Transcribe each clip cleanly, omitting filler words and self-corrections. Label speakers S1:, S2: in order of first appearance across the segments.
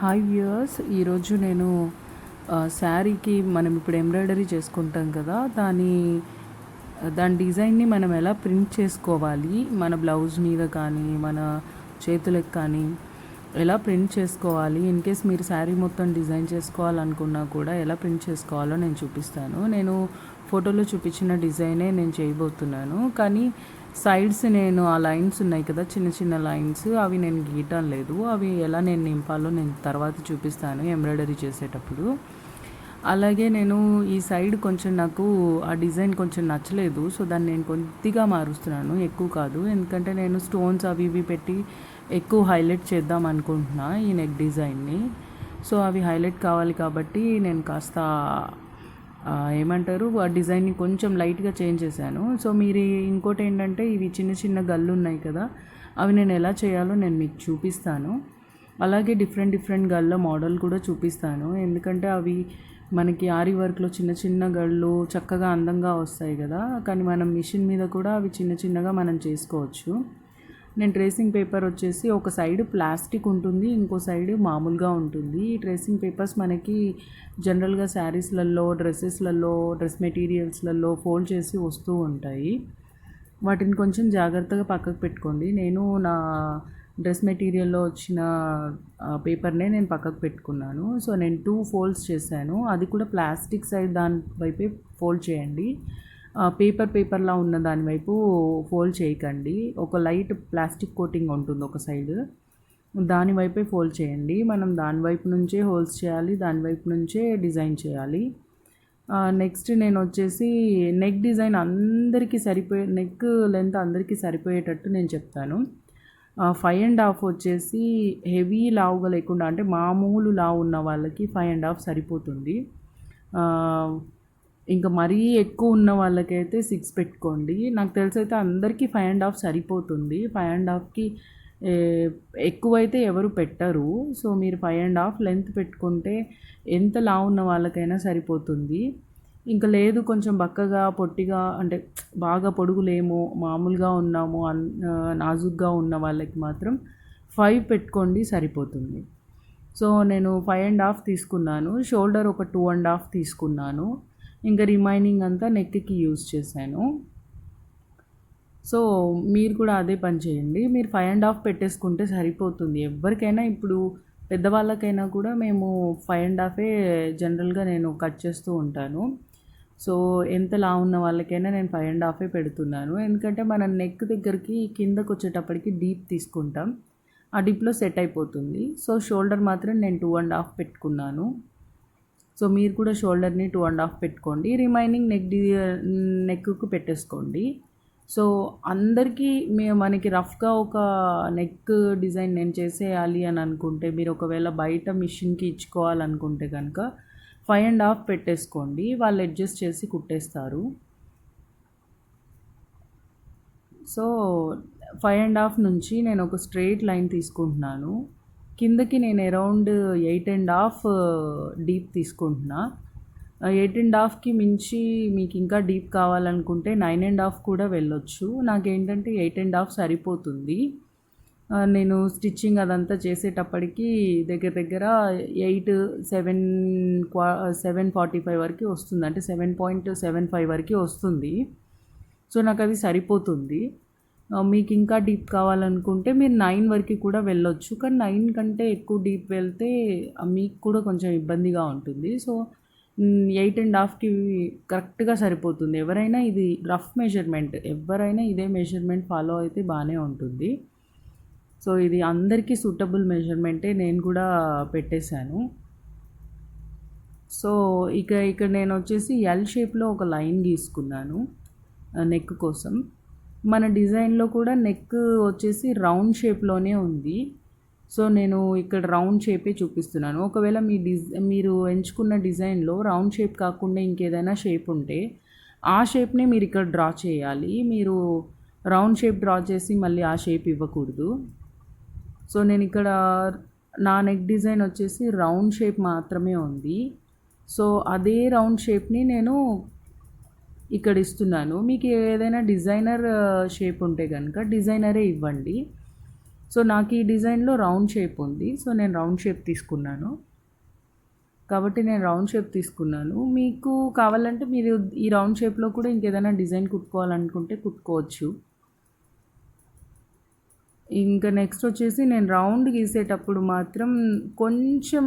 S1: Hi viewers, ఈరోజు నేను శారీకి మనం ఇప్పుడు ఎంబ్రాయిడరీ చేసుకుంటాం కదా, దాని డిజైన్ని మనం ఎలా ప్రింట్ చేసుకోవాలి, మన బ్లౌజ్ మీద కానీ మన చేతులకు కానీ ఎలా ప్రింట్ చేసుకోవాలి. ఇన్ కేస్ మీరు శారీ మొత్తం డిజైన్ చేసుకోవాలనుకున్నా కూడా ఎలా ప్రింట్ చేసుకోవాలో నేను చూపిస్తాను. నేను ఫోటోలో చూపించిన డిజైనే నేను చేయబోతున్నాను, కానీ సైడ్స్ నేను ఆ లైన్స్ ఉన్నాయి కదా, చిన్న చిన్న లైన్స్, అవి నేను గీయటం లేదు. అవి ఎలా నేను నింపాలో నేను తర్వాత చూపిస్తాను ఎంబ్రాయిడరీ చేసేటప్పుడు. అలాగే నేను ఈ సైడ్ కొంచెం నాకు ఆ డిజైన్ కొంచెం నచ్చలేదు, సో దాన్ని నేను కొద్దిగా మారుస్తున్నాను, ఎక్కువ కాదు. ఎందుకంటే నేను స్టోన్స్ అవి ఇవి పెట్టి ఎక్కువ హైలైట్ చేద్దాం అనుకుంటున్నా ఈ నెక్ డిజైన్ని. సో అవి హైలైట్ కావాలి కాబట్టి నేను కాస్త ఏమంటారు ఆ డిజైన్ని కొంచెం లైట్గా చేంజ్ చేశాను. సో మీరు ఇంకోటి ఏంటంటే, ఇవి చిన్న చిన్న గళ్ళు ఉన్నాయి కదా, అవి నేను ఎలా చేయాలో నేను మీకు చూపిస్తాను. అలాగే డిఫరెంట్ డిఫరెంట్ గళ్ళ మోడల్ కూడా చూపిస్తాను. ఎందుకంటే అవి మనకి ఆరి వర్క్లో చిన్న చిన్న గళ్ళు చక్కగా అందంగా వస్తాయి కదా, కానీ మనం మిషన్ మీద కూడా అవి చిన్న చిన్నగా మనం చేసుకోవచ్చు. నేను ట్రేసింగ్ పేపర్ వచ్చేసి ఒక సైడ్ ప్లాస్టిక్ ఉంటుంది, ఇంకో సైడ్ మామూలుగా ఉంటుంది. ఈ ట్రేసింగ్ పేపర్స్ మనకి జనరల్గా శారీస్లలో, డ్రెస్సెస్లలో, డ్రెస్ మెటీరియల్స్లలో ఫోల్డ్ చేసి వస్తూ ఉంటాయి. వాటిని కొంచెం జాగ్రత్తగా పక్కకు పెట్టుకోండి. నేను నా డ్రెస్ మెటీరియల్లో వచ్చిన పేపర్నే నేను పక్కకు పెట్టుకున్నాను. సో నేను 2 ఫోల్డ్స్ చేశాను, అది కూడా ప్లాస్టిక్ సైడ్ దాని వైపే ఫోల్డ్ చేయండి. పేపర్లా ఉన్న దాని వైపు ఫోల్డ్ చేయకండి. ఒక లైట్ ప్లాస్టిక్ కోటింగ్ ఉంటుంది ఒక సైడ్, దాని వైపే ఫోల్డ్ చేయండి. మనం దాని వైపు నుంచే హోల్స్ చేయాలి, దాని వైపు నుంచే డిజైన్ చేయాలి. నెక్స్ట్ నేను వచ్చేసి నెక్ డిజైన్ అందరికీ నెక్ లెంత్ అందరికీ సరిపోయేటట్టు నేను చెప్తాను. 5.5 వచ్చేసి హెవీ లావుగా లేకుండా, అంటే మామూలు లావు ఉన్న వాళ్ళకి 5.5 సరిపోతుంది. ఇంకా మరీ ఎక్కువ ఉన్న వాళ్ళకైతే 6 పెట్టుకోండి. నాకు తెలిసైతే అందరికీ 5.5 సరిపోతుంది. 5.5కి ఎక్కువైతే ఎవరు పెట్టరు. సో మీరు 5.5 లెంత్ పెట్టుకుంటే ఎంత లావు ఉన్న వాళ్ళకైనా సరిపోతుంది. ఇంకా లేదు కొంచెం బక్కగా పొట్టిగా, అంటే బాగా పొడుగులేమో, మామూలుగా ఉన్నాము, నాజుగ్గా ఉన్న వాళ్ళకి మాత్రం 5 పెట్టుకోండి, సరిపోతుంది. సో నేను 5.5 తీసుకున్నాను. షోల్డర్ ఒక 2.5 తీసుకున్నాను. ఇంకా రిమైనింగ్ అంతా నెక్కి యూజ్ చేశాను. సో మీరు కూడా అదే పని చేయండి. మీరు 5.5 పెట్టేసుకుంటే సరిపోతుంది. ఎవరికైనా ఇప్పుడు పెద్దవాళ్ళకైనా కూడా మేము 5.5 జనరల్గా నేను కట్ చేస్తూ ఉంటాను. సో ఎంత లావు ఉన్న వాళ్ళకైనా నేను 5.5 పెడుతున్నాను. ఎందుకంటే మన నెక్ దగ్గరికి కిందకు వచ్చేటప్పటికి డీప్ తీసుకుంటాం, ఆ డీప్లో సెట్ అయిపోతుంది. సో షోల్డర్ మాత్రం నేను 2.5 పెట్టుకున్నాను. సో మీరు కూడా షోల్డర్ని 2.5 పెట్టుకోండి. రిమైనింగ్ నెక్కు పెట్టేసుకోండి. సో అందరికీ మనకి రఫ్గా ఒక నెక్ డిజైన్ నేను చేసేయాలి అని అనుకుంటే, మీరు ఒకవేళ బయట మిషన్కి ఇచ్చుకోవాలనుకుంటే కనుక 5.5 పెట్టేసుకోండి, వాళ్ళు అడ్జస్ట్ చేసి కుట్టేస్తారు. సో 5.5 నుంచి నేను ఒక స్ట్రెయిట్ లైన్ తీసుకుంటున్నాను. కిందకి నేను అరౌండ్ 8.5 డీప్ తీసుకుంటున్నా. 8.5కి మించి మీకు ఇంకా డీప్ కావాలనుకుంటే 9.5 కూడా వెళ్ళొచ్చు. నాకేంటంటే 8.5 సరిపోతుంది. నేను స్టిచ్చింగ్ అదంతా చేసేటప్పటికి దగ్గర 7:45 వరకు వస్తుంది, అంటే 7.75 వరకు వస్తుంది. సో నాకు అది సరిపోతుంది. మీకు ఇంకా డీప్ కావాలనుకుంటే మీరు 9 వరకు కూడా వెళ్ళొచ్చు, కానీ 9 కంటే ఎక్కువ డీప్ వెళ్తే మీకు కూడా కొంచెం ఇబ్బందిగా ఉంటుంది. సో 8.5కి కరెక్ట్గా సరిపోతుంది. ఎవరైనా ఇది రఫ్ మెజర్మెంట్, ఎవరైనా ఇదే మెజర్మెంట్ ఫాలో అయితే బాగానే ఉంటుంది. సో ఇది అందరికీ సూటబుల్ మెజర్మెంటే, నేను కూడా పెట్టేశాను. సో ఇక్కడ నేను వచ్చేసి ఎల్ షేప్లో ఒక లైన్ గీసుకున్నాను నెక్ కోసం. మన డిజైన్లో కూడా నెక్ వచ్చేసి రౌండ్ షేప్లోనే ఉంది. సో నేను ఇక్కడ రౌండ్ షేపే చూపిస్తున్నాను. ఒకవేళ మీరు ఎంచుకున్న డిజైన్లో రౌండ్ షేప్ కాకుండా ఇంకేదైనా షేప్ ఉంటే ఆ షేప్ని మీరు ఇక్కడ డ్రా చేయాలి. మీరు రౌండ్ షేప్ డ్రా చేసి మళ్ళీ ఆ షేప్ ఇవ్వకూడదు. సో నేను ఇక్కడ నా నెక్ డిజైన్ వచ్చేసి రౌండ్ షేప్ మాత్రమే ఉంది. సో అదే రౌండ్ షేప్ని నేను ఇక్కడ ఇస్తున్నాను. మీకు ఏదైనా డిజైనర్ షేప్ ఉంటే కనుక డిజైనరే ఇవ్వండి. సో నాకు ఈ డిజైన్లో రౌండ్ షేప్ ఉంది. సో నేను రౌండ్ షేప్ తీసుకున్నాను. కాబట్టి నేను రౌండ్ షేప్ తీసుకున్నాను. మీకు కావాలంటే మీరు ఈ రౌండ్ షేప్‌లో కూడా ఇంకేదైనా డిజైన్ కుట్టుకోవాలనుకుంటే కుట్టుకోవచ్చు. ఇంకా నెక్స్ట్ వచ్చేసి నేను రౌండ్ గీసేటప్పుడు మాత్రం కొంచెం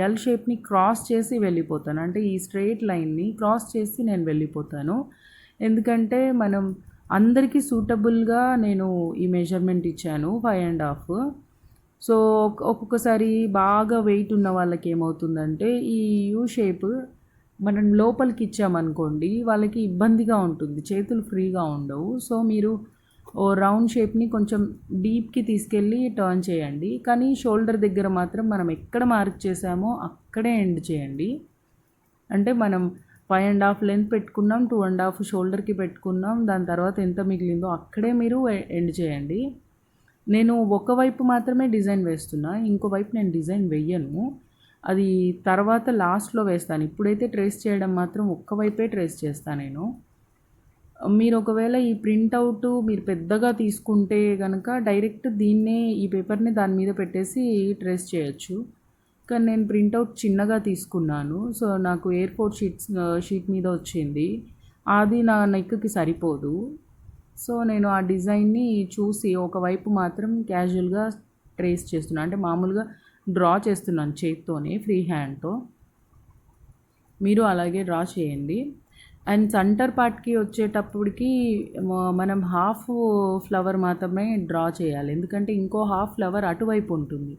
S1: ఎల్ షేప్‌ని క్రాస్ చేసి వెళ్ళిపోతాను. అంటే ఈ స్ట్రెయిట్ లైన్‌ని క్రాస్ చేసి నేను వెళ్ళిపోతాను. ఎందుకంటే మనం అందరికీ సూటబుల్‌గా నేను ఈ మెజర్‌మెంట్ ఇచ్చాను 5 ½ సో, ఒక్కొక్కసారి బాగా వెయిట్ ఉన్న వాళ్ళకి ఏమవుతుందంటే, ఈ యూ షేప్ మనం లోపలికి ఇచ్చామనుకోండి, వాళ్ళకి ఇబ్బందిగా ఉంటుంది. చేతులు ఫ్రీగా ఉండవు. సో, మీరు రౌండ్ షేప్‌ని కొంచెం డీప్‌కి తీసుకెళ్ళి టర్న్ చేయండి. కానీ షోల్డర్ దగ్గర మాత్రం మనం ఎక్కడ మార్క్ చేసామో అక్కడే ఎండ్ చేయండి. అంటే మనం 5 ½ లెంత్ పెట్టుకున్నాం, 2 ½ షోల్డర్‌కి పెట్టుకున్నాం. దాని తర్వాత ఎంత మిగిలిందో అక్కడే మీరు ఎండ్ చేయండి. నేను ఒకవైపు మాత్రమే డిజైన్ వేస్తున్నా. ఇంకో వైపు నేను డిజైన్ వెయ్యను. అది తర్వాత లాస్ట్‌లో వేస్తాను. ఇప్పుడైతే ట్రేస్ చేయడం మాత్రం ఒక్క వైపే ట్రేస్ చేస్తా నేను. మీరు ఒకవేళ ఈ ప్రింటౌట్ మీరు పెద్దగా తీసుకుంటే గనక డైరెక్ట్ దీన్నే ఈ పేపర్‌ని దాని మీద పెట్టేసి ట్రేస్ చేయొచ్చు. కానీ నేను ప్రింటౌట్ చిన్నగా తీసుకున్నాను. సో, నాకు A4 షీట్ మీద వచ్చింది. అది నా నెక్‌కి సరిపోదు. సో, నేను ఆ డిజైన్‌ని చూసి ఒకవైపు మాత్రం క్యాజువల్‌గా ట్రేస్ చేస్తున్నా. అంటే మామూలుగా డ్రా చేస్తున్నాను చేత్తోనే ఫ్రీ హ్యాండ్‌తో. మీరు అలాగే డ్రా చేయండి. అండ్ సెంటర్ పార్ట్‌కి వచ్చేటప్పటికి మనం హాఫ్ ఫ్లవర్ మాత్రమే డ్రా చేయాలి. ఎందుకంటే ఇంకో హాఫ్ ఫ్లవర్ అటువైపు ఉంటుంది.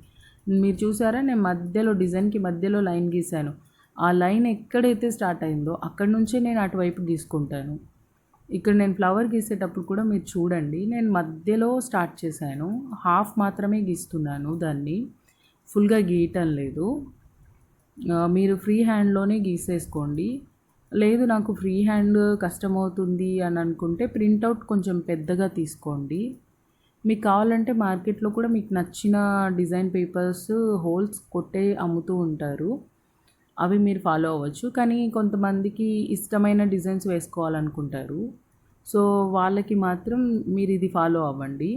S1: మీరు చూసారా నేను మధ్యలో డిజైన్‌కి మధ్యలో లైన్ గీశాను. ఆ లైన్ ఎక్కడైతే స్టార్ట్ అయిందో అక్కడి నుంచే నేను అటువైపు గీసుకుంటాను. ఇక్కడ నేను ఫ్లవర్ గీసేటప్పుడు కూడా మీరు చూడండి. నేను మధ్యలో స్టార్ట్ చేశాను. హాఫ్ మాత్రమే గీస్తున్నాను దాన్ని. ఫుల్‌గా గీయటం లేదు. మీరు ఫ్రీ హ్యాండ్‌లోనే గీసేసుకోండి. లేదు నాకు ఫ్రీ హ్యాండ్ కష్టమవుతుంది అని అనుకుంటే ప్రింటౌట్ కొంచెం పెద్దగా తీసుకోండి. మీకు కావాలంటే మార్కెట్‌లో కూడా మీకు నచ్చిన డిజైన్ పేపర్స్ హోల్స్ కొట్టే అమ్ముతూ ఉంటారు. అవి మీరు ఫాలో అవ్వచ్చు. కానీ కొంతమందికి ఇష్టమైన డిజైన్స్ వేసుకోవాలనుకుంటారు. సో, వాళ్ళకి మాత్రం మీరిది ఫాలో అవ్వండి.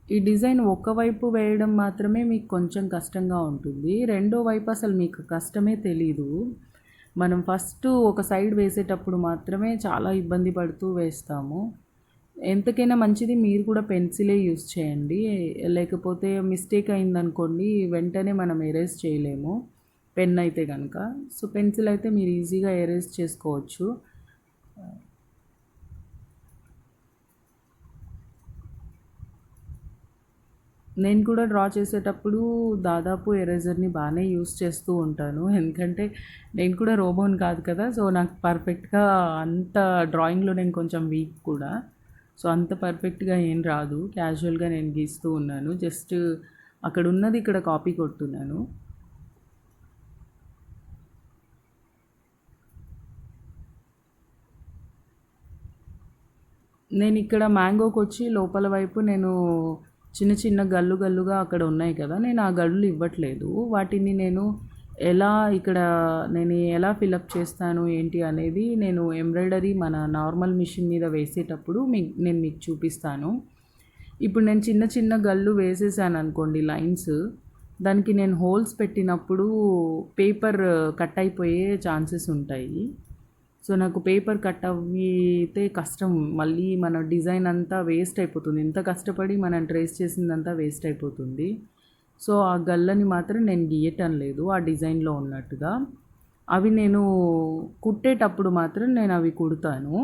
S1: ఈ డిజైన్ ఒకవైపు వేయడం మాత్రమే మీకు కొంచెం కష్టంగా ఉంటుంది. రెండో వైపు అసలు మీకు కష్టమే తెలీదు. మనం ఫస్ట్ ఒక సైడ్ వేసేటప్పుడు మాత్రమే చాలా ఇబ్బంది పడుతూ వేస్తాము. ఎంతకైనా మంచిది మీరు కూడా పెన్సిలే యూజ్ చేయండి. లేకపోతే మిస్టేక్ అయిందనుకోండి వెంటనే మనం ఎరేజ్ చేయలేము. పెన్ అయితే గనక. సో, పెన్సిల్ అయితే మీరు ఈజీగా ఎరేజ్ చేసుకోవచ్చు. నేను కూడా డ్రా చేసేటప్పుడు దాదాపు ఎరేజర్‌ని బానే యూజ్ చేస్తూ ఉంటాను. ఎందుకంటే నేను కూడా రోబోని కాదు కదా! సో, నాకు పర్ఫెక్ట్‌గా అంత డ్రాయింగ్‌లో నేను కొంచెం వీక్ కూడా. సో, అంత పర్ఫెక్ట్‌గా ఏం రాదు. క్యాజువల్‌గా నేను గీస్తూ ఉన్నాను. జస్ట్ అక్కడున్నది ఇక్కడ కాపీ కొడుతున్నాను. నేనిక్కడ మ్యాంగోకొచ్చి లోపల వైపు నేను చిన్న చిన్న గల్లుగా అక్కడ ఉన్నాయి కదా! నేను ఆ గల్లులు ఇవ్వట్లేదు. వాటిని నేను ఎలా ఇక్కడ నేను ఎలా ఫిలప్ చేస్తాను ఏంటి అనేది నేను ఎంబ్రాయిడరీ మన నార్మల్ మిషన్ మీద వేసేటప్పుడు నేను మీకు చూపిస్తాను. ఇప్పుడు నేను చిన్న చిన్న గల్లు వేసేసాననుకోండి లైన్స్, దానికి నేను హోల్స్ పెట్టినప్పుడు పేపర్ కట్ అయిపోయే ఛాన్సెస్ ఉంటాయి. సో, నాకు పేపర్ కట్ అవ్వితే కష్టం. మళ్ళీ మన డిజైన్ అంతా వేస్ట్ అయిపోతుంది. ఎంత కష్టపడి మనం ట్రేస్ చేసిందంతా వేస్ట్ అయిపోతుంది. సో, ఆ గల్లని మాత్రం నేను గీయటం లేదు ఆ డిజైన్‌లో ఉన్నట్టుగా. అవి నేను కుట్టేటప్పుడు మాత్రం నేను అవి కుడతాను.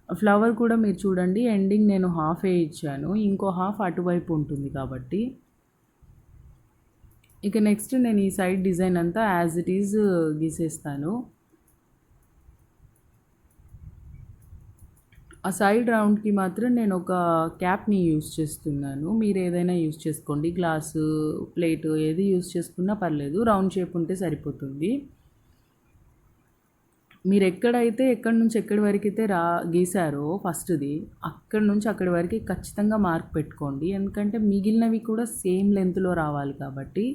S1: ఫ్లవర్ కూడా మీరు చూడండి ఎండింగ్ నేను హాఫే ఇచ్చాను. ఇంకో హాఫ్ అటువైపు ఉంటుంది కాబట్టి. ఇక నెక్స్ట్ నేను ఈ సైడ్ డిజైన్ అంతా యాజ్ ఇట్ ఈజ్ గీసేస్తాను. ఆ సైడ్ రౌండ్‌కి మాత్రం నేను ఒక క్యాప్‌ని యూజ్ చేస్తున్నాను. మీరు ఏదైనా యూజ్ చేసుకోండి. గ్లాసు, ప్లేటు ఏది యూజ్ చేసుకున్నా పర్లేదు. రౌండ్ షేప్ ఉంటే సరిపోతుంది. మీరు ఎక్కడి నుంచి ఎక్కడి వరకైతే గీసారో ఫస్ట్‌ది, అక్కడి నుంచి అక్కడి వరకి ఖచ్చితంగా మార్క్ పెట్టుకోండి. ఎందుకంటే మిగిలినవి కూడా సేమ్ లెంగ్త్‌లో రావాలి కాబట్టి,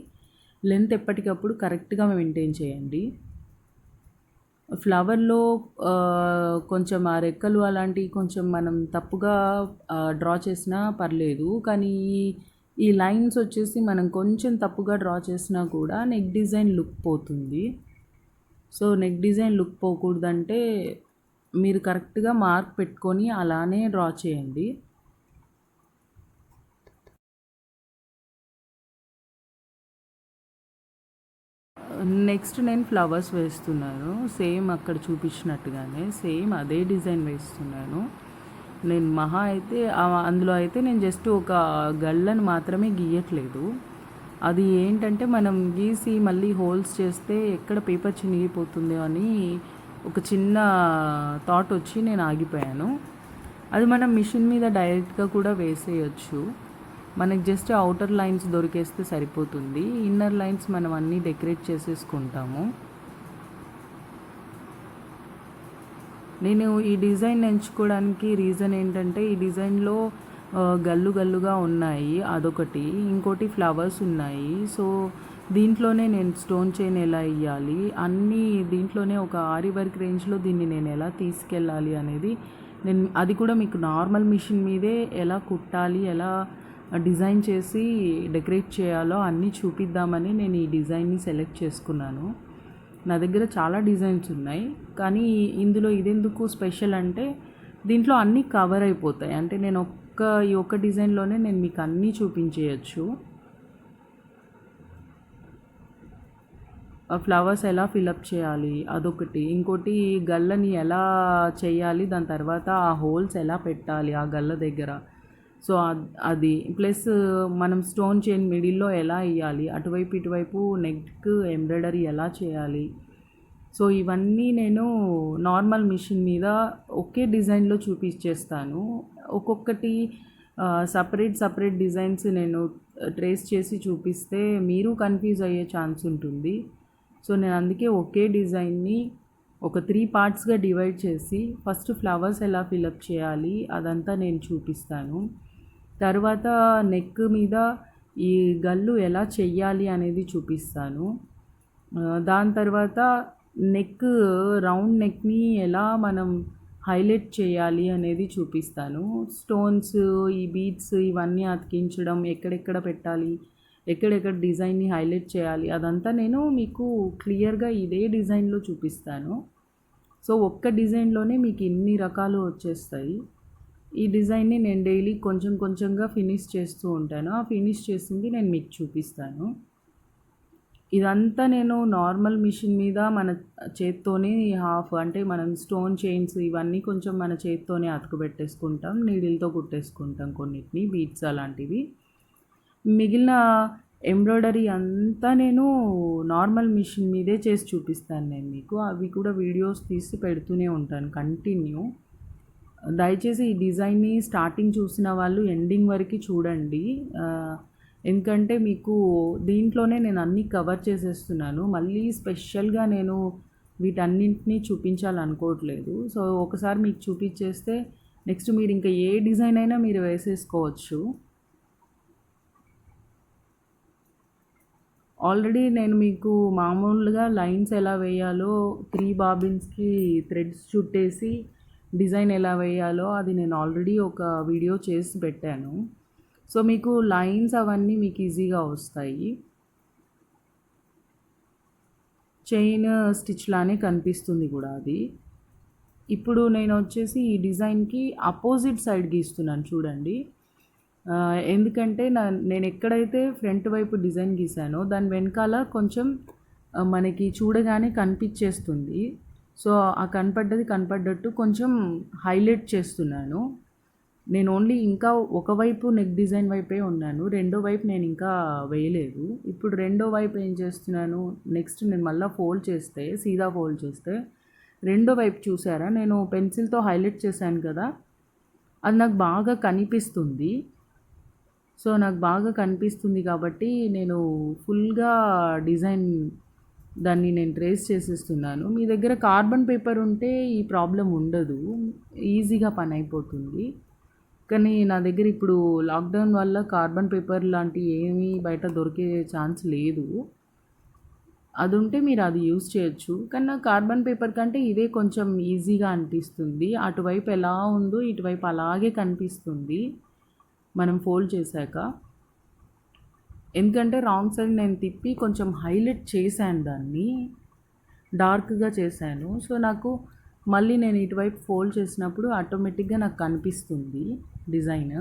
S1: లెంత్ ఎప్పటికప్పుడు కరెక్ట్‌గా మెయింటైన్ చేయండి. ఫ్లవర్‌లో కొంచెం ఆ రెక్కలు అలాంటివి కొంచెం మనం తప్పుగా డ్రా చేసినా పర్లేదు. కానీ ఈ లైన్స్ వచ్చేసి మనం కొంచెం తప్పుగా డ్రా చేసినా కూడా నెక్ డిజైన్ లుక్ పోతుంది. సో, నెక్ డిజైన్ లుక్ పోకూడదంటే మీరు కరెక్ట్‌గా మార్క్ పెట్టుకొని అలానే డ్రా చేయండి. నెక్స్ట్ నేను ఫ్లవర్స్ వేస్తున్నాను. సేమ్ అక్కడ చూపించినట్టుగానే సేమ్ అదే డిజైన్ వేస్తున్నాను. నేను మహా అయితే అందులో అయితే నేను జస్ట్ ఒక గళ్ళను మాత్రమే గీయట్లేదు. అది ఏంటంటే మనం గీసి మళ్ళీ హోల్స్ చేస్తే ఎక్కడ పేపర్ చినిగిపోతుందో అని ఒక చిన్న థాట్ వచ్చి నేను ఆగిపోయాను. అది మనం మిషన్ మీద డైరెక్ట్‌గా కూడా వేసేయొచ్చు. మనకి జస్ట్ ఔటర్ లైన్స్ దొరికేస్తే సరిపోతుంది. ఇన్నర్ లైన్స్ మనం అన్నీ డెకరేట్ చేసేసుకుంటాము. నేను ఈ డిజైన్ ఎంచుకోవడానికి రీజన్ ఏంటంటే ఈ డిజైన్‌లో గల్లు గల్లుగా ఉన్నాయి అదొకటి. ఇంకోటి ఫ్లవర్స్ ఉన్నాయి. సో, దీంట్లోనే నేను స్టోన్ చైన్ ఎలా ఎయ్యాలి, అన్నీ దీంట్లోనే ఒక ఆరి వర్క్ రేంజ్‌లో దీన్ని నేను ఎలా తీసుకెళ్ళాలి అనేది నేను అది కూడా మీకు నార్మల్ మిషన్ మీదే ఎలా కుట్టాలి, ఎలా డిజైన్ చేసి డెకరేట్ చేయాలో అన్నీ చూపిద్దామని నేను ఈ డిజైన్ని సెలెక్ట్ చేసుకున్నాను. నా దగ్గర చాలా డిజైన్స్ ఉన్నాయి. కానీ ఇందులో ఇదెందుకు స్పెషల్ అంటే దీంట్లో అన్నీ కవర్ అయిపోతాయి. అంటే నేను ఈ ఒక్క డిజైన్‌లోనే నేను మీకు అన్నీ చూపించేయచ్చు. ఫ్లవర్స్ ఎలా ఫిలప్ చేయాలి అదొకటి. ఇంకోటి గళ్ళని ఎలా చేయాలి, దాని తర్వాత ఆ హోల్స్ ఎలా పెట్టాలి ఆ గళ్ళ దగ్గర. సో, అది ప్లస్ మనం స్టోన్ చైన్ మిడిల్‌లో ఎలా ఎయ్యాలి, అటువైపు ఇటువైపు నెక్ ఎంబ్రాయిడరీ ఎలా చేయాలి. సో, ఇవన్నీ నేను నార్మల్ మిషన్ మీద ఒకే డిజైన్‌లో చూపించేస్తాను. ఒక్కొక్కటి సపరేట్ డిజైన్స్ నేను ట్రేస్ చేసి చూపిస్తే మీరు కన్ఫ్యూజ్ అయ్యే ఛాన్స్ ఉంటుంది. సో, నేను అందుకే ఒకే డిజైన్ని ఒక 3 పార్ట్స్‌గా డివైడ్ చేసి ఫస్ట్ ఫ్లవర్స్ ఎలా ఫిలప్ చేయాలి అదంతా నేను చూపిస్తాను. తర్వాత నెక్ మీద ఈ గళ్ళు ఎలా చెయ్యాలి అనేది చూపిస్తాను. దాని తర్వాత నెక్ రౌండ్ నెక్‌ని ఎలా మనం హైలైట్ చేయాలి అనేది చూపిస్తాను. స్టోన్స్, ఈ బీడ్స్ ఇవన్నీ అతికించడం, ఎక్కడెక్కడ పెట్టాలి, ఎక్కడెక్కడ డిజైన్ని హైలైట్ చేయాలి అదంతా నేను మీకు క్లియర్‌గా ఇదే డిజైన్‌లో చూపిస్తాను. సో, ఒక్క డిజైన్‌లోనే మీకు ఇన్ని రకాలు వచ్చేస్తాయి. ఈ డిజైన్ని నేను డైలీ కొంచెం కొంచెంగా ఫినిష్ చేస్తూ ఉంటాను. ఆ ఫినిష్ చేసింది నేను మీకు చూపిస్తాను. ఇదంతా నేను నార్మల్ మిషన్ మీద మన చేత్తోనే అంటే మనం స్టోన్ చైన్స్ ఇవన్నీ కొంచెం మన చేత్తోనే అతుకుబెట్టేసుకుంటాం. నీడిల్‌తో కుట్టేసుకుంటాం కొన్నిటిని బీడ్స్ అలాంటివి. మిగిలిన ఎంబ్రాయిడరీ అంతా నేను నార్మల్ మిషన్ మీదే చేసి చూపిస్తాను నేను మీకు. అవి కూడా వీడియోస్ తీసి పెడుతూనే ఉంటాను కంటిన్యూ. దయచేసి ఈ డిజైన్ని స్టార్టింగ్ చూసిన వాళ్ళు ఎండింగ్ వరకు చూడండి. ఎందుకంటే మీకు దీంట్లోనే నేను అన్నీ కవర్ చేసేస్తున్నాను. మళ్ళీ స్పెషల్‌గా నేను వీటన్నింటిని చూపించాలనుకోవట్లేదు. సో, ఒకసారి మీకు చూపించేస్తే నెక్స్ట్ మీరు ఇంకా ఏ డిజైన్ అయినా మీరు వేసేసుకోవచ్చు. ఆల్రెడీ నేను మీకు మామూలుగా లైన్స్ ఎలా వేయాలో 3 బాబిన్స్‌కి థ్రెడ్స్ చుట్టేసి డిజైన్ ఎలా వేయాలో అది నేను ఆల్రెడీ ఒక వీడియో చేసి పెట్టాను. సో, మీకు లైన్స్ అవన్నీ మీకు ఈజీగా వస్తాయి. చైన్ స్టిచ్ లానే కనిపిస్తుంది కూడా అది. ఇప్పుడు నేను వచ్చేసి ఈ డిజైన్‌కి అపోజిట్ సైడ్ గీస్తున్నాను చూడండి. ఎందుకంటే నేను ఎక్కడైతే ఫ్రంట్ వైపు డిజైన్ గీసానో దాని వెనకాల కొంచెం మనకి చూడగానే కనిపించేస్తుంది. సో, ఆ కనపడ్డట్టు కొంచెం హైలైట్ చేస్తున్నాను. నేను ఓన్లీ ఇంకా ఒకవైపు నెక్ డిజైన్ వైపే ఉన్నాను. రెండో వైపు నేను ఇంకా వేయలేదు. ఇప్పుడు రెండో వైపు ఏం చేస్తున్నాను, నెక్స్ట్ నేను మళ్ళీ సీదా ఫోల్డ్ చేస్తే రెండో వైపు చూసారా నేను పెన్సిల్‌తో హైలైట్ చేశాను కదా! అది నాకు బాగా కనిపిస్తుంది. సో, నాకు బాగా కనిపిస్తుంది కాబట్టి నేను ఫుల్‌గా డిజైన్ దాన్ని నేను ట్రేస్ చేసేస్తున్నాను. మీ దగ్గర కార్బన్ పేపర్ ఉంటే ఈ ప్రాబ్లమ్ ఉండదు. ఈజీగా పని అయిపోతుంది. కానీ నా దగ్గర ఇప్పుడు లాక్‌డౌన్ వల్ల కార్బన్ పేపర్ లాంటివి ఏమీ బయట దొరికే ఛాన్స్ లేదు. అది ఉంటే మీరు అది యూజ్ చేయొచ్చు. కానీ నాకు కార్బన్ పేపర్ కంటే ఇదే కొంచెం ఈజీగా అనిపిస్తుంది. అటువైపు ఎలా ఉందో ఇటువైపు అలాగే కనిపిస్తుంది మనం ఫోల్డ్ చేశాక. ఎందుకంటే రాంగ్ సైడ్ నేను తిప్పి కొంచెం హైలైట్ చేశాను దాన్ని, డార్క్గా చేశాను. సో నాకు మళ్ళీ నేను ఇటువైపు ఫోల్డ్ చేసినప్పుడు ఆటోమేటిక్గా నాకు కనిపిస్తుంది డిజైన్.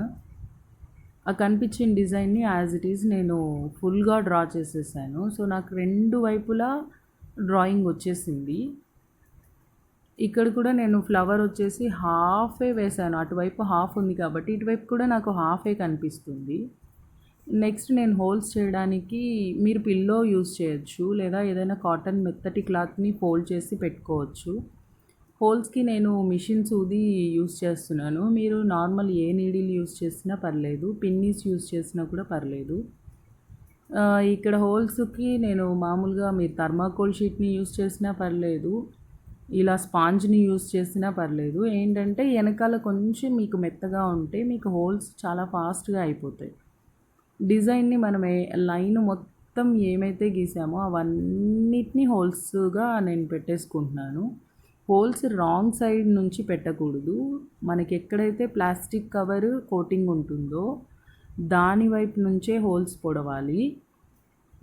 S1: ఆ కనిపించిన డిజైన్ని యాజ్ ఇట్ ఈజ్ నేను ఫుల్గా డ్రా చేసేసాను. సో నాకు రెండు వైపులా డ్రాయింగ్ వచ్చేసింది. ఇక్కడ కూడా నేను ఫ్లవర్ వచ్చేసి హాఫే వేశాను. అటువైపు హాఫ్ ఉంది కాబట్టి ఇటువైపు కూడా నాకు హాఫే కనిపిస్తుంది. నెక్స్ట్ నేను హోల్స్ చేయడానికి మీరు పిల్లో యూస్ చేయొచ్చు, లేదా ఏదైనా కాటన్ మెత్తటి క్లాత్ని ఫోల్డ్ చేసి పెట్టుకోవచ్చు. హోల్స్కి నేను మిషన్ సూది యూస్ చేస్తున్నాను. మీరు నార్మల్ ఏ నీడిల్ యూస్ చేసినా పర్లేదు, పిన్నీస్ యూస్ చేసినా కూడా పర్లేదు. ఇక్కడ హోల్స్కి నేను మామూలుగా మీరు థర్మాకోల్ షీట్ని యూస్ చేసినా పర్లేదు, ఇలా స్పాంజ్ని యూస్ చేసినా పర్లేదు. ఏంటంటే వెనకాల కొంచెం మీకు మెత్తగా ఉంటే మీకు హోల్స్ చాలా ఫాస్ట్గా అయిపోతాయి. డిజైన్ని మనం లైన్ మొత్తం ఏమైతే గీసామో అవన్నిటిని హోల్స్గా నేను పెట్టేసుకుంటున్నాను. హోల్స్ రాంగ్ సైడ్ నుంచి పెట్టకూడదు. మనకి ఎక్కడైతే ప్లాస్టిక్ కవర్ కోటింగ్ ఉంటుందో దాని వైపు నుంచే హోల్స్ పొడవాలి.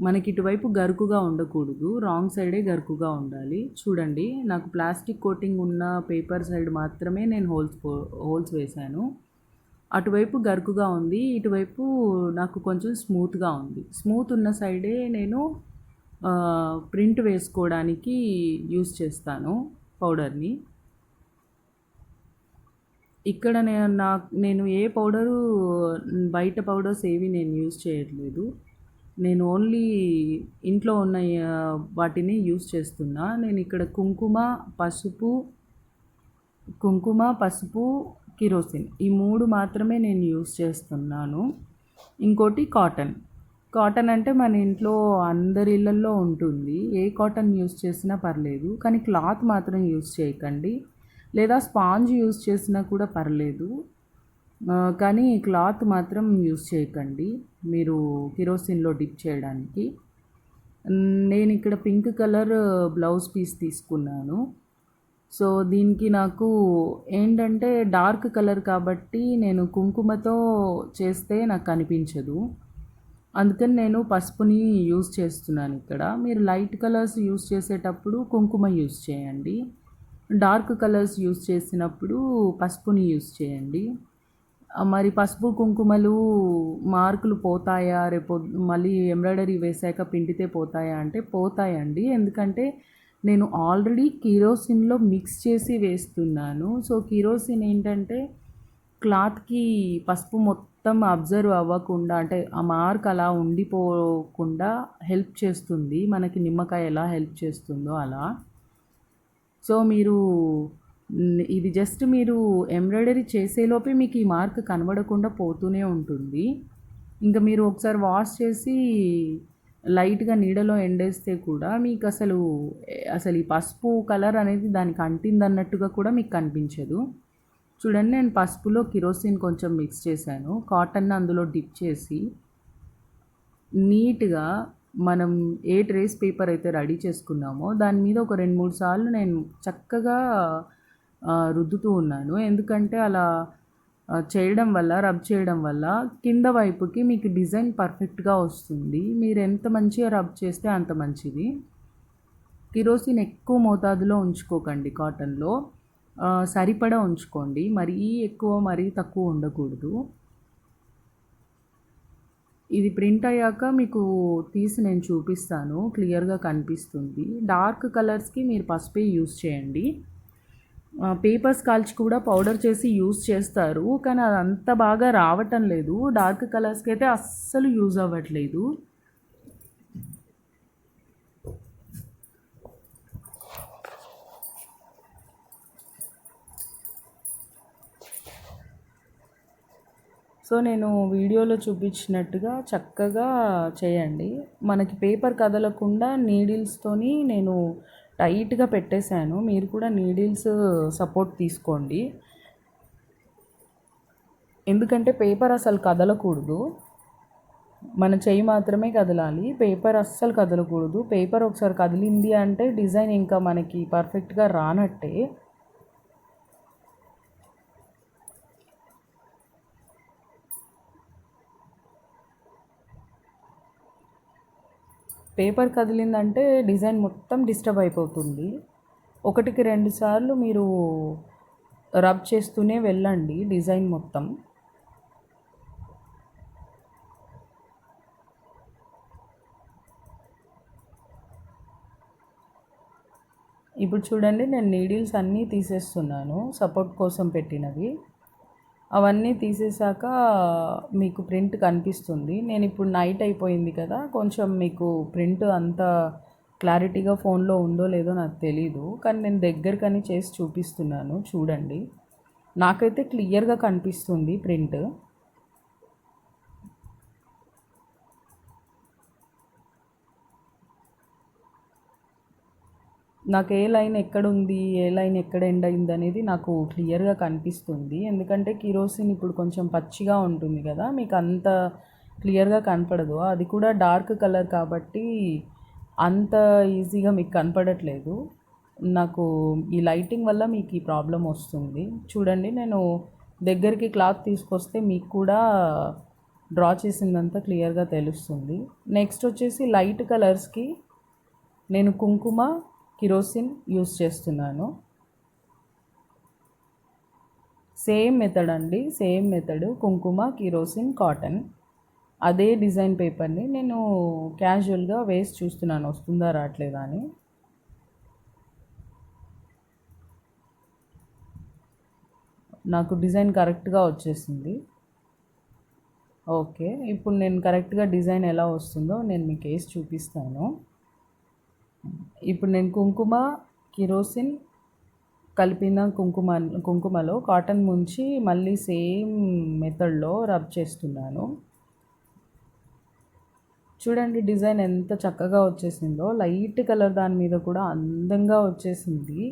S1: మనకి ఇటువైపు గరుకుగా ఉండకూడదు, రాంగ్ సైడే గరుకుగా ఉండాలి. చూడండి, నాకు ప్లాస్టిక్ కోటింగ్ ఉన్న పేపర్ సైడ్ మాత్రమే నేను హోల్స్ వేశాను. అటువైపు గరుకుగా ఉంది, ఇటువైపు నాకు కొంచెం స్మూత్గా ఉంది. స్మూత్ ఉన్న సైడే నేను ప్రింట్ వేసుకోవడానికి యూస్ చేస్తాను పౌడర్ని. ఇక్కడ నేను ఏ పౌడరు బయట పౌడర్స్ ఏవి నేను యూస్ చేయట్లేదు. నేను ఓన్లీ ఇంట్లో ఉన్న వాటిని యూస్ చేస్తున్నా. నేను ఇక్కడ కుంకుమ, పసుపు, కిరోసిన్ ఈ 3 మాత్రమే నేను యూస్ చేస్తున్నాను. ఇంకోటి కాటన్ అంటే మన ఇంట్లో అందరి ఇళ్ళల్లో ఉంటుంది. ఏ కాటన్ యూస్ చేసినా పర్లేదు, కానీ క్లాత్ మాత్రం యూస్ చేయకండి. లేదా స్పాంజ్ యూస్ చేసినా కూడా పర్లేదు, కానీ క్లాత్ మాత్రం యూస్ చేయకండి మీరు కిరోసిన్లో డిప్ చేయడానికి. నేను ఇక్కడ పింక్ కలర్ బ్లౌజ్ పీస్ తీసుకున్నాను. సో దీనికి నాకు ఏంటంటే డార్క్ కలర్ కాబట్టి నేను కుంకుమతో చేస్తే నాకు కనిపించదు. అందుకని నేను పసుపుని యూస్ చేస్తున్నాను ఇక్కడ. మీరు లైట్ కలర్స్ యూస్ చేసేటప్పుడు కుంకుమ యూస్ చేయండి, డార్క్ కలర్స్ యూస్ చేసినప్పుడు పసుపుని యూస్ చేయండి. మరి పసుపు కుంకుమలు మార్కులు పోతాయా, రేపు మళ్ళీ ఎంబ్రాయిడరీ వేసాక పిండితే పోతాయా అంటే పోతాయండి. ఎందుకంటే నేను ఆల్రెడీ కిరోసిన్లో మిక్స్ చేసి వేస్తున్నాను. సో కిరోసిన్ ఏంటంటే క్లాత్కి పసుపు మొత్తం అబ్జర్వ్ అవ్వకుండా, అంటే ఆ మార్క్ అలా ఉండిపోకుండా హెల్ప్ చేస్తుంది, మనకి నిమ్మకాయ ఎలా హెల్ప్ చేస్తుందో అలా. సో మీరు ఇది జస్ట్ మీరు ఎంబ్రాయిడరీ చేసేలోపే మీకు ఈ మార్క్ కనబడకుండా పోతూనే ఉంటుంది. ఇంకా మీరు ఒకసారి వాష్ చేసి లైట్గా నీడలో ఎండేస్తే కూడా మీకు అసలు ఈ పసుపు కలర్ అనేది దానికి అంటిందన్నట్టుగా కూడా మీకు కనిపించదు. చూడండి, నేను పసుపులో కిరోసిన్ కొంచెం మిక్స్ చేశాను. కాటన్ అందులో డిప్ చేసి నీట్గా మనం ఏ ట్రేస్ పేపర్ అయితే రెడీ చేసుకున్నామో దాని మీద ఒక 2-3 సార్లు నేను చక్కగా రుద్దుతూ ఉన్నాను. ఎందుకంటే అలా రబ్ చేయడం వల్ల కింద వైపుకి మీకు డిజైన్ పర్ఫెక్ట్గా వస్తుంది. మీరు ఎంత మంచిగా రబ్ చేస్తే అంత మంచిది. కిరోసిన్ ఎక్కువ మోతాదులో ఉంచుకోకండి కాటన్లో, సరిపడా ఉంచుకోండి. మరీ ఎక్కువ మరీ తక్కువ ఉండకూడదు. ఇది ప్రింట్ అయ్యాక మీకు తీసి నేను చూపిస్తాను, క్లియర్గా కనిపిస్తుంది. డార్క్ కలర్స్కి మీరు పసుపే యూస్ చేయండి. పేపర్స్ కాల్చి కూడా పౌడర్ చేసి యూస్ చేస్తారు, కానీ అది అంత బాగా రావటం లేదు. డార్క్ కలర్స్కి అయితే అస్సలు యూజ్ అవ్వట్లేదు. సో నేను వీడియోలో చూపించినట్టుగా చక్కగా చేయండి. మనకి పేపర్ కదలకుండా నీడిల్స్తోని నేను టైట్గా పెట్టేశాను. మీరు కూడా నీడిల్స్ సపోర్ట్ తీసుకోండి, ఎందుకంటే పేపర్ అసలు కదలకూడదు. మన చెయ్యి మాత్రమే కదలాలి, పేపర్ అస్సలు కదలకూడదు. పేపర్ ఒకసారి కదిలింది అంటే డిజైన్ ఇంకా మనకి పర్ఫెక్ట్గా రానట్టే. పేపర్ కదిలిందంటే డిజైన్ మొత్తం డిస్టర్బ్ అయిపోతుంది. 1కి 2 సార్లు మీరు రబ్ చేస్తూనే వెళ్ళండి డిజైన్ మొత్తం. ఇప్పుడు చూడండి, నేను నీడిల్స్ అన్నీ తీసేస్తున్నాను సపోర్ట్ కోసం పెట్టినవి. అవన్నీ తీసేసాక మీకు ప్రింట్ కనిపిస్తుంది. నేను ఇప్పుడు నైట్ అయిపోయింది కదా, కొంచెం మీకు ప్రింట్ అంత క్లారిటీగా ఫోన్లో ఉందో లేదో నాకు తెలీదు, కానీ నేను దగ్గరకని చేసి చూపిస్తున్నాను చూడండి. నాకైతే క్లియర్గా కనిపిస్తుంది ప్రింట్. నాకు ఏ లైన్ ఎక్కడుంది, ఏ లైన్ ఎక్కడ ఎండ్ అయింది అనేది నాకు క్లియర్గా కనిపిస్తుంది. ఎందుకంటే కిరోసిన్ ఇప్పుడు కొంచెం పచ్చిగా ఉంటుంది కదా, మీకు అంత క్లియర్గా కనపడదు. అది కూడా డార్క్ కలర్ కాబట్టి అంత ఈజీగా మీకు కనపడట్లేదు. నాకు ఈ లైటింగ్ వల్ల మీకు ఈ ప్రాబ్లం వస్తుంది. చూడండి, నేను దగ్గరికి క్లాత్ తీసుకొస్తే మీకు కూడా డ్రా చేసిందంతా క్లియర్గా తెలుస్తుంది. నెక్స్ట్ వచ్చేసి లైట్ కలర్స్కి నేను కుంకుమ, కిరోసిన్ యూస్ చేస్తున్నాను. సేమ్ మెథడ్ అండి, సేమ్ మెథడ్. కుంకుమ, కిరోసిన్, కాటన్, అదే డిజైన్ పేపర్ని నేను క్యాజువల్గా వేసి చూస్తున్నాను వస్తుందా రావట్లేదా అని. నాకు డిజైన్ కరెక్ట్గా వచ్చేసింది. ఓకే, ఇప్పుడు నేను కరెక్ట్గా డిజైన్ ఎలా వస్తుందో నేను మీకు వేసి చూపిస్తాను. ఇప్పుడు నేను కుంకుమ, కిరోసిన్ కలిపిన కుంకుమలో కాటన్ ముంచి మళ్ళీ సేమ్ మెథడ్లో రబ్ చేస్తున్నాను. చూడండి డిజైన్ ఎంత చక్కగా వచ్చేసిందో. లైట్ కలర్ దాని మీద కూడా అందంగా వచ్చేసింది.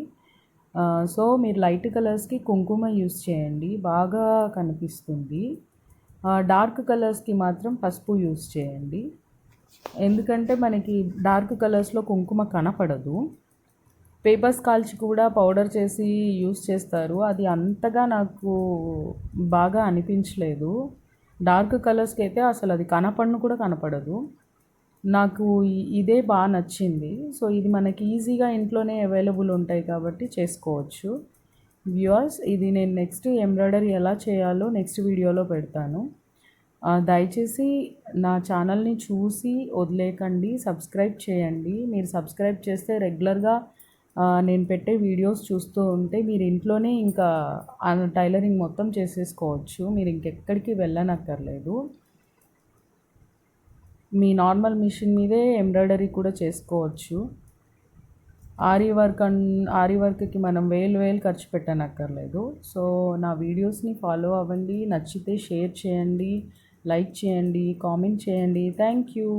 S1: సో మీరు లైట్ కలర్స్కి కుంకుమ యూస్ చేయండి, బాగా కనిపిస్తుంది. డార్క్ కలర్స్కి మాత్రం పసుపు యూస్ చేయండి. ఎందుకంటే మనకి డార్క్ కలర్స్లో కుంకుమ కనపడదు. పేపర్స్ కాల్చి కూడా పౌడర్ చేసి యూస్ చేస్తారు, అది అంతగా నాకు బాగా అనిపించలేదు. డార్క్ కలర్స్కి అయితే అసలు అది కనపడను కూడా కనపడదు. నాకు ఇదే బాగా నచ్చింది. సో ఇది మనకి ఈజీగా ఇంట్లోనే అవైలబుల్ ఉంటాయి కాబట్టి చేసుకోవచ్చు. వ్యూవర్స్, ఇది నేను నెక్స్ట్ ఎంబ్రాయిడరీ ఎలా చేయాలో నెక్స్ట్ వీడియోలో పెడతాను. దయచేసి నా ఛానల్ని చూసి వదిలేకండి, సబ్స్క్రైబ్ చేయండి. మీరు సబ్స్క్రైబ్ చేస్తే రెగ్యులర్గా నేను పెట్టే వీడియోస్ చూస్తూ ఉంటే మీరు ఇంట్లోనే ఇంకా టైలరింగ్ మొత్తం చేసేసుకోవచ్చు. మీరు ఇంకెక్కడికి వెళ్ళనక్కర్లేదు. మీ నార్మల్ మిషన్ మీదే ఎంబ్రాయిడరీ కూడా చేసుకోవచ్చు. ఆరీ వర్క్కి మనం వేలు ఖర్చు పెట్టనక్కర్లేదు. సో నా వీడియోస్ని ఫాలో అవ్వండి, నచ్చితే షేర్ చేయండి, లైక్ చేయండి, కామెంట్ చేయండి. Thank you.